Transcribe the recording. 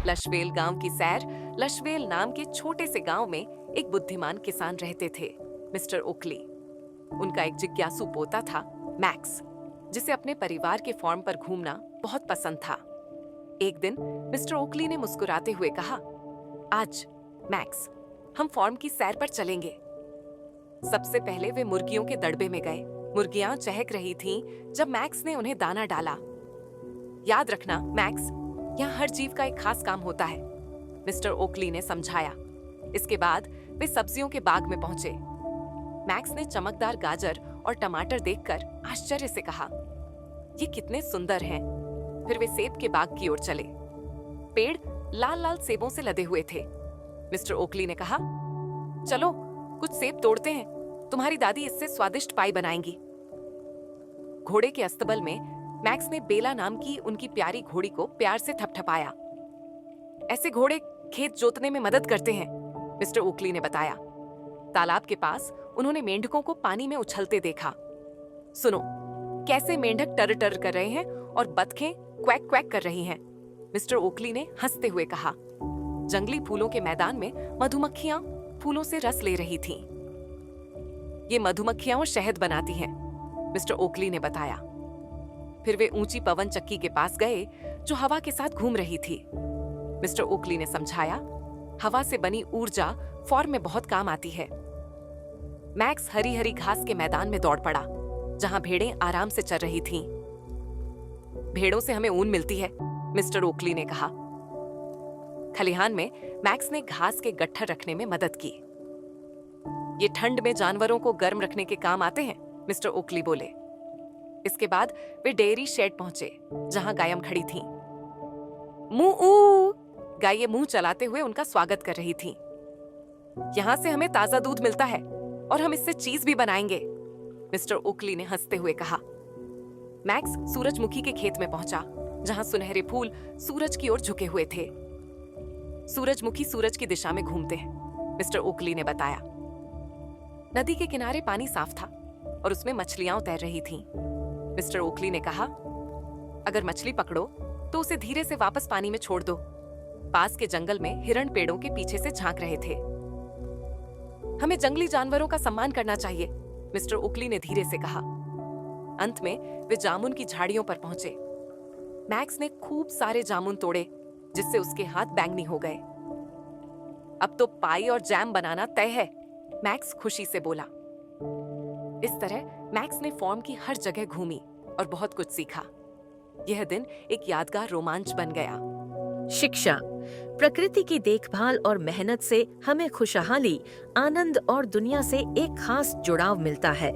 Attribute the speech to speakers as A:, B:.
A: लशवेल गांव की सैर। लशवेल नाम के छोटे से गांव में एक बुद्धिमान किसान रहते थे, मिस्टर ओकली। उनका एक जिज्ञासु पोता था, मैक्स, जिसे अपने परिवार के फार्म पर घूमना बहुत पसंद था। एक दिन मिस्टर ओकली ने मुस्कुराते हुए कहा, आज मैक्स, हम फार्म की सैर पर चलेंगे। सबसे पहले वे मुर्गियों के दड़बे में गए। मुर्गियां चहक रही थीं जब मैक्स ने उन्हें दाना डाला। याद रखना मैक्स, यहाँ हर जीव का एक खास काम होता है, मिस्टर ओकली ने समझाया। इसके बाद वे सब्जियों के बाग में पहुंचे। मैक्स ने चमकदार गाजर और टमाटर देखकर आश्चर्य से कहा, ये कितने सुंदर हैं। फिर वे सेब के बाग की ओर चले। पेड़ लाल लाल सेबों से लदे हुए थे। मिस्टर ओकली ने कहा, चलो कुछ सेब तोड़ते हैं, तुम्हारी दादी इससे स्वादिष्ट पाई बनाएंगी। घोड़े के अस्तबल में मैक्स ने बेला नाम की उनकी प्यारी घोड़ी को प्यार से थपथपाया। ऐसे घोड़े खेत जोतने में मदद करते हैं, मिस्टर ओकली ने बताया। तालाब के पास उन्होंने मेंढकों को पानी में उछलते देखा। सुनो, कैसे मेंढक टर टर कर रहे हैं और बतखें क्वैक क्वैक कर रही हैं, मिस्टर ओकली ने हंसते हुए कहा। जंगली फूलों के मैदान में मधुमक्खियां फूलों से रस ले रही थीं। ये मधुमक्खियां शहद बनाती हैं, मिस्टर ओकली ने बताया। फिर वे ऊंची पवन चक्की के पास गए जो हवा के साथ घूम रही थी। मिस्टर ओकली ने समझाया, हवा से बनी ऊर्जा फार्म में बहुत काम आती है। मैक्स हरी हरी घास के मैदान में दौड़ पड़ा, जहां भेड़ें आराम से चर रही थीं। भेड़ों से हमें ऊन मिलती है, मिस्टर ओकली ने कहा। खलिहान में मैक्स ने घास के गट्ठर रखने में मदद की। ये ठंड में जानवरों को गर्म रखने के काम आते हैं, मिस्टर ओकली बोले। इसके बाद वे डेयरी शेड पहुंचे, जहां गायम खड़ी थीं। मूऊ, गायें मुंह चलाते हुए उनका स्वागत कर रही थीं। यहां से हमें ताजा दूध मिलता है और हम इससे चीज भी बनाएंगे, मिस्टर ओकली ने हंसते हुए कहा। मैक्स सूरजमुखी के खेत में पहुंचा, जहां सुनहरे फूल सूरज की ओर झुके हुए थे। सूरजमुखी सूरज की दिशा में घूमते हैं, मिस्टर ओकली ने बताया। नदी के किनारे पानी साफ था और उसमें मछलियां तैर रही थीं। मिस्टर ओकली ने कहा, अगर मछली पकड़ो तो उसे धीरे से वापस पानी में छोड़ दो। पास के जंगल में हिरण पेड़ों के पीछे से झांक रहे थे। हमें जंगली जानवरों का सम्मान करना चाहिए, मिस्टर ओकली ने धीरे से कहा। अंत में वे जामुन की झाड़ियों पर पहुंचे। मैक्स ने खूब सारे जामुन तोड़े, जिससे उसके हाथ बैंगनी हो गए। अब तो पाई और जैम बनाना तय है, मैक्स खुशी से बोला। इस तरह मैक्स ने फार्म की हर जगह घूमी और बहुत कुछ सीखा। यह दिन एक यादगार रोमांच बन गया।
B: शिक्षा। प्रकृति की देखभाल और मेहनत से हमें खुशहाली, आनंद और दुनिया से एक खास जुड़ाव मिलता है।